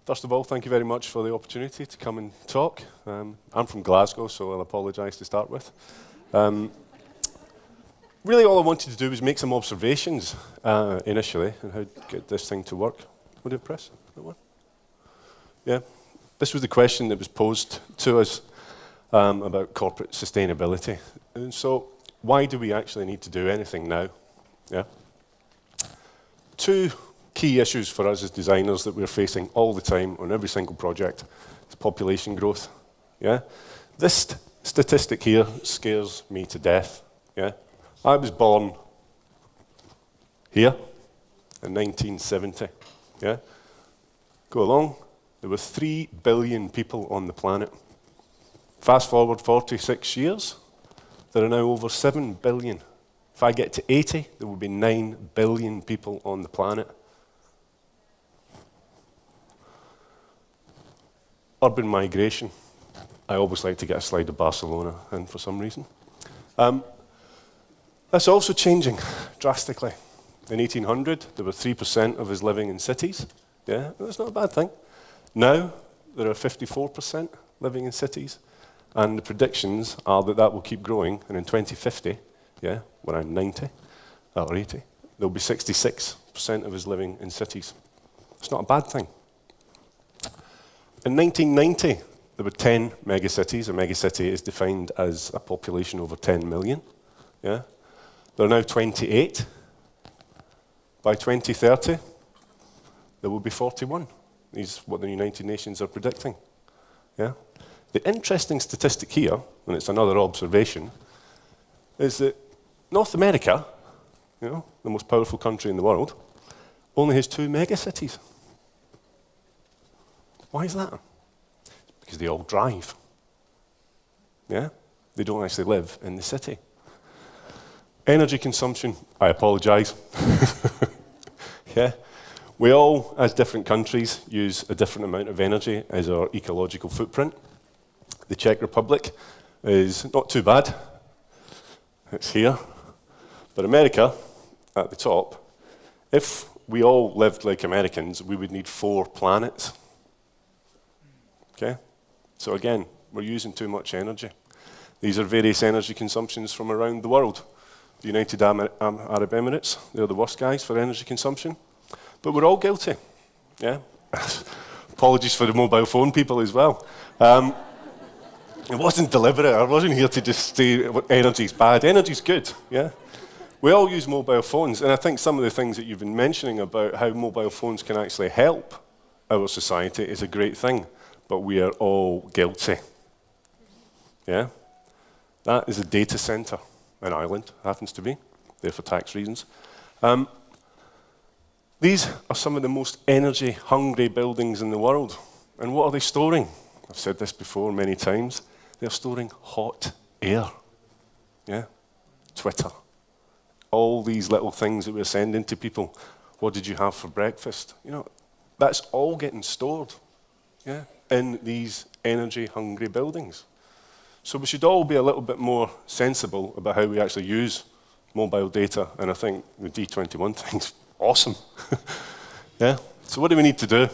First of all, thank you very much for the opportunity to come and talk. I'm from Glasgow, so I'll apologise to start with. Really all I wanted to do was make some observations initially on how to get this thing to work. Would it press? That one? Yeah. This was the question that was posed to us about corporate sustainability. And so why do we actually need to do anything now? Yeah. Two key issues for us as designers that we're facing all the time on every single project is population growth. Yeah. This statistic here scares me to death. Yeah. I was born here in 1970. Yeah. Go along. There were 3 billion people on the planet. Fast forward 46 years, there are now over 7 billion. If I get to 80, there will be 9 billion people on the planet. Urban migration. I always like to get a slide of Barcelona in for some reason. That's also changing drastically. In 1800, there were 3% of us living in cities. Yeah, that's not a bad thing. Now, there are 54% living in cities, and the predictions are that that will keep growing, and in 2050, yeah, when I'm 90 or 80, there'll be 66% of us living in cities. It's not a bad thing. In 1990, there were 10 megacities. A megacity is defined as a population over 10 million. Yeah. There are now 28. By 2030, there will be 41. These what the United Nations are predicting. Yeah. The interesting statistic here, and it's another observation, is that North America, you know, the most powerful country in the world, only has 2 megacities. Why is that? Because they all drive. Yeah? They don't actually live in the city. Energy consumption, I apologise. Yeah? We all, as different countries, use a different amount of energy as our ecological footprint. The Czech Republic is not too bad. It's here. But America, at the top, if we all lived like Americans, we would need 4 planets. Okay? So again, we're using too much energy. These are various energy consumptions from around the world. The United Arab Emirates, they're the worst guys for energy consumption. But we're all guilty. Yeah? Apologies for the mobile phone people as well. It wasn't deliberate. I wasn't here to just say energy's bad. Energy's good. Yeah? We all use mobile phones, and I think some of the things that you've been mentioning about how mobile phones can actually help our society is a great thing. But we are all guilty. Yeah? That is a data center in Ireland, happens to be, there for tax reasons. These are some of the most energy-hungry buildings in the world. And what are they storing? I've said this before many times. They're storing hot air. Yeah? Twitter. All these little things that we're sending to people. What did you have for breakfast? You know, that's all getting stored. Yeah? In these energy-hungry buildings. So we should all be a little bit more sensible about how we actually use mobile data, and I think the D21 thing's awesome. Yeah? So what do we need to do?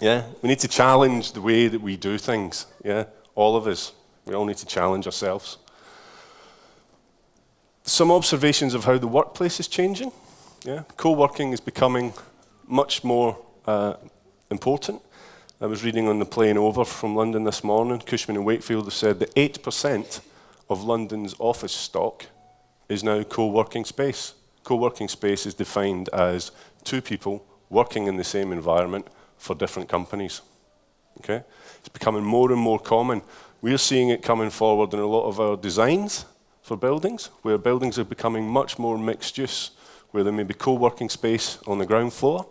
Yeah? We need to challenge the way that we do things. Yeah? All of us. We all need to challenge ourselves. Some observations of how the workplace is changing. Yeah? Co-working is becoming much more important. I was reading on the plane over from London this morning, Cushman & Wakefield have said that 8% of London's office stock is now co-working space. Co-working space is defined as 2 people working in the same environment for different companies. Okay? It's becoming more and more common. We're seeing it coming forward in a lot of our designs for buildings, where buildings are becoming much more mixed use, where there may be co-working space on the ground floor,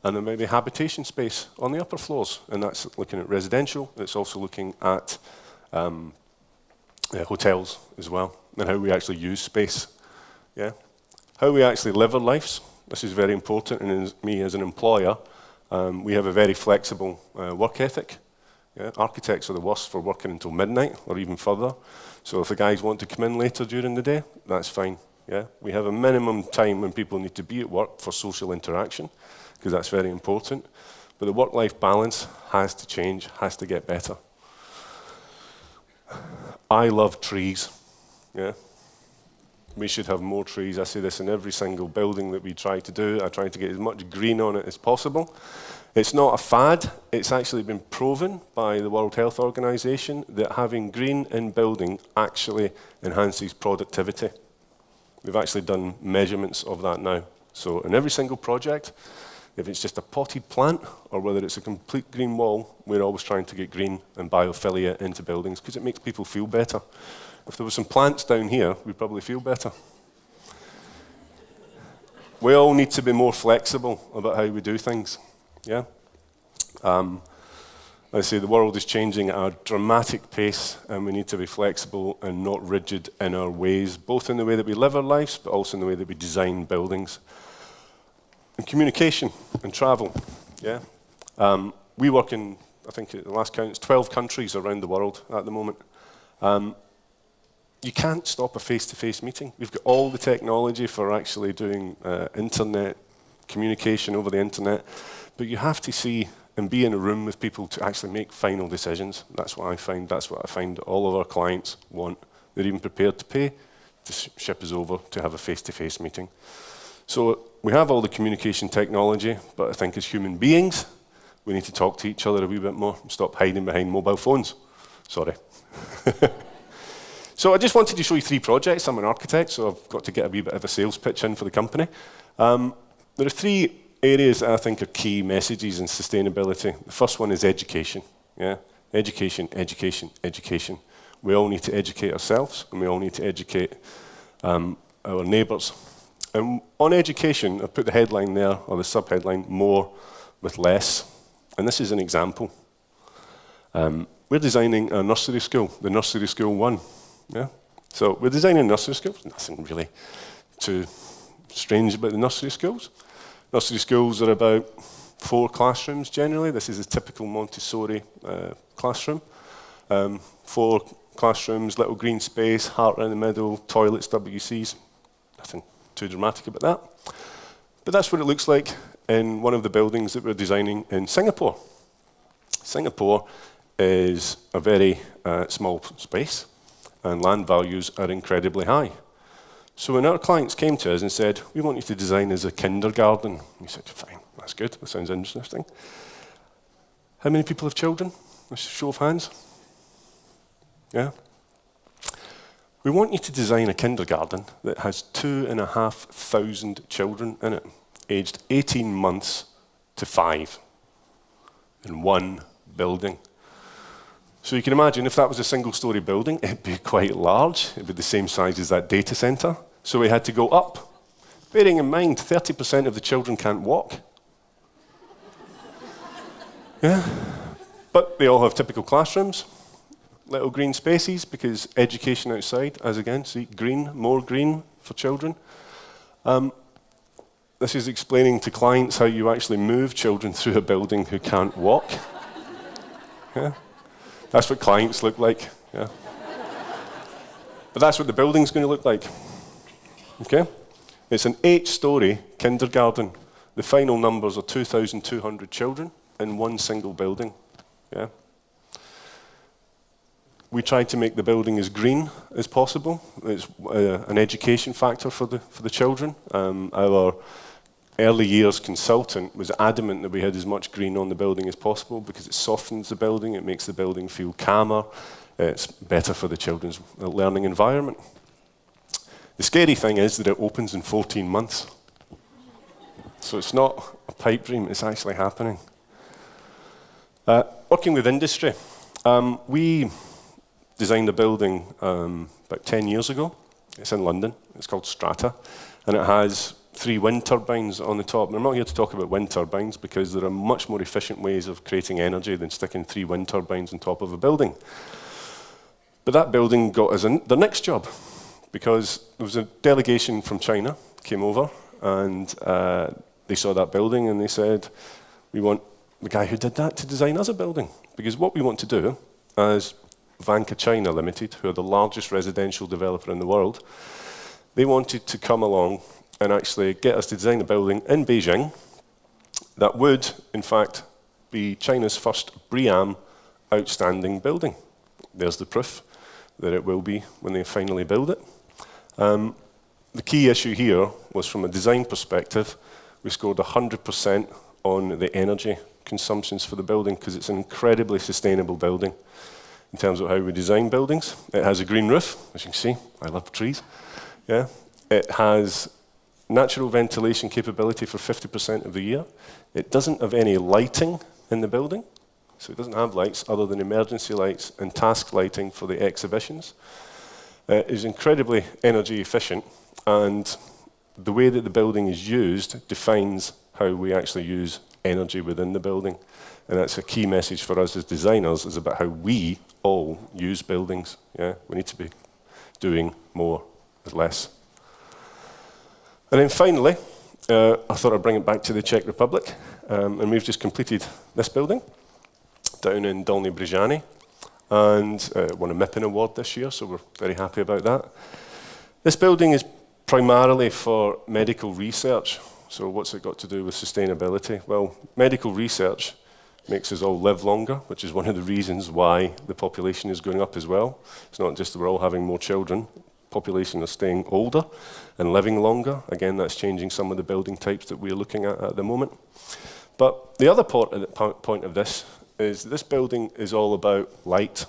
and there may be habitation space on the upper floors. And that's looking at residential. It's also looking at hotels as well, and how we actually use space. Yeah? How we actually live our lives. This is very important. And as me as an employer, we have a very flexible work ethic. Yeah? Architects are the worst for working until midnight or even further. So if the guys want to come in later during the day, that's fine. Yeah? We have a minimum time when people need to be at work for social interaction, because that's very important. but the work-life balance has to change, has to get better. I love trees, yeah. We should have more trees. I say this in every single building that we try to do. I try to get as much green on it as possible. It's not a fad. It's actually been proven by the World Health Organization that having green in building actually enhances productivity. We've actually done measurements of that now. So in every single project, if it's just a potted plant or whether it's a complete green wall, we're always trying to get green and biophilia into buildings because it makes people feel better. If there were some plants down here, we'd probably feel better. We all need to be more flexible about how we do things. Yeah. I say the world is changing at a dramatic pace, and we need to be flexible and not rigid in our ways, both in the way that we live our lives, but also in the way that we design buildings. And communication and travel. Yeah. We work in, I think at the last count, it's 12 countries around the world at the moment. You can't stop a face-to-face meeting. We've got all the technology for actually doing internet communication over the internet, but you have to see and be in a room with people to actually make final decisions. That's what I find. That's what I find all of our clients want. They're even prepared to pay to ship us over to have a face-to-face meeting. So we have all the communication technology, but I think as human beings, we need to talk to each other a wee bit more and stop hiding behind mobile phones. Sorry. So I just wanted to show you 3 projects. I'm an architect, so I've got to get a wee bit of a sales pitch in for the company. There are 3 areas that I think are key messages in sustainability. The first one is education. Yeah? Education, education, education. We all need to educate ourselves, and we all need to educate our neighbours. And on education, I put the headline there, or the subheadline, more with less. And this is an example. We're designing a nursery school, the Nursery School 1. Yeah? So we're designing a nursery school. There's nothing really too strange about the nursery schools. Nursery schools are about 4 classrooms generally. This is a typical Montessori classroom. 4 classrooms, little green space, heart in the middle, toilets, WCs. Nothing too dramatic about that. But that's what it looks like in one of the buildings that we're designing in Singapore. Singapore is a very small space, and land values are incredibly high. So when our clients came to us and said, we want you to design as a kindergarten, we said, fine, that's good, that sounds interesting. How many people have children? A show of hands. Yeah? We want you to design a kindergarten that has 2,500 children in it, aged 18 months to 5, in one building. So you can imagine if that was a single-story building, it'd be quite large. It'd be the same size as that data center. So we had to go up. Bearing in mind, 30% of the children can't walk. Yeah. But they all have typical classrooms, little green spaces, because education outside, as again, see, green, more green for children. This is explaining to clients how you actually move children through a building who can't walk. Yeah. That's what clients look like, yeah. But that's what the building's going to look like, okay? It's an 8-story kindergarten. The final numbers are 2,200 children in one single building, yeah. We tried to make the building as green as possible. It's an education factor for the children. Our early years consultant was adamant that we had as much green on the building as possible because it softens the building, it makes the building feel calmer, it's better for the children's learning environment. The scary thing is that it opens in 14 months. So it's not a pipe dream, it's actually happening. Working with industry, we designed a building about 10 years ago. It's in London, it's called Strata, and it has 3 wind turbines on the top. And I'm not here to talk about wind turbines because there are much more efficient ways of creating energy than sticking 3 wind turbines on top of a building. But that building got us the next job because there was a delegation from China came over and they saw that building and they said, we want the guy who did that to design us a building. Because what we want to do as Vanke China Limited, who are the largest residential developer in the world, they wanted to come along and actually get us to design a building in Beijing that would, in fact, be China's first BREEAM outstanding building. There's the proof that it will be when they finally build it. The key issue here was from a design perspective, we scored 100% on the energy consumptions for the building because it's an incredibly sustainable building in terms of how we design buildings. It has a green roof, as you can see. I love trees. Yeah. It has natural ventilation capability for 50% of the year. It doesn't have any lighting in the building, so it doesn't have lights other than emergency lights and task lighting for the exhibitions. It is incredibly energy efficient, and the way that the building is used defines how we actually use energy within the building. And that's a key message for us as designers, is about how we all use buildings. Yeah? We need to be doing more with less. And then finally, I thought I'd bring it back to the Czech Republic. And we've just completed this building down in Dolní Břežany, and won a MIPIN award this year, so we're very happy about that. This building is primarily for medical research. So what's it got to do with sustainability? Well, medical research makes us all live longer, which is one of the reasons why the population is going up as well. It's not just that we're all having more children. Population is staying older and living longer. Again, that's changing some of the building types that we're looking at the moment. But the other point of this is this building is all about light.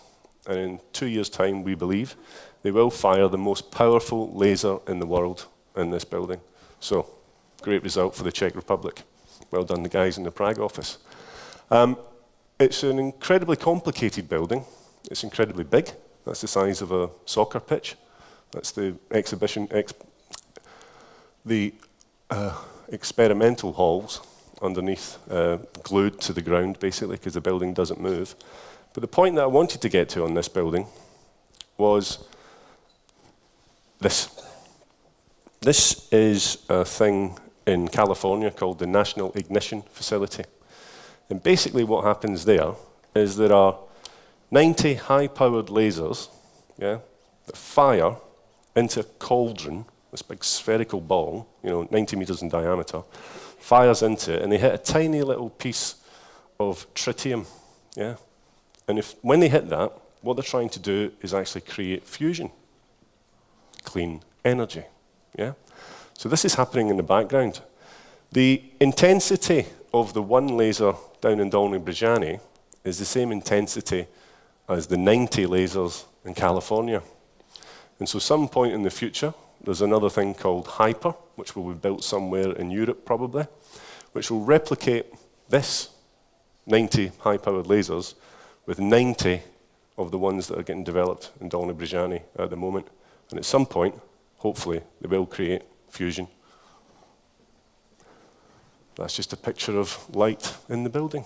And in 2 years' time, we believe, they will fire the most powerful laser in the world in this building. So, great result for the Czech Republic. Well done, the guys in the Prague office. It's an incredibly complicated building. It's incredibly big. That's the size of a soccer pitch. That's the experimental halls underneath, glued to the ground, basically, because the building doesn't move. But the point that I wanted to get to on this building was this. This is a thing in California called the National Ignition Facility. And basically what happens there is there are 90 high-powered lasers, yeah, that fire into a cauldron, this big spherical ball, 90 meters in diameter, fires into it, and they hit a tiny little piece of tritium, yeah? And when they hit that, what they're trying to do is actually create fusion, clean energy, yeah? So this is happening in the background. The intensity of the one laser down in Dolní Břežany is the same intensity as the 90 lasers in California. And so some point in the future, there's another thing called Hyper, which will be built somewhere in Europe probably, which will replicate this 90 high-powered lasers with 90 of the ones that are getting developed in Dolní Břežany at the moment. And at some point, hopefully, they will create fusion. That's just a picture of light in the building.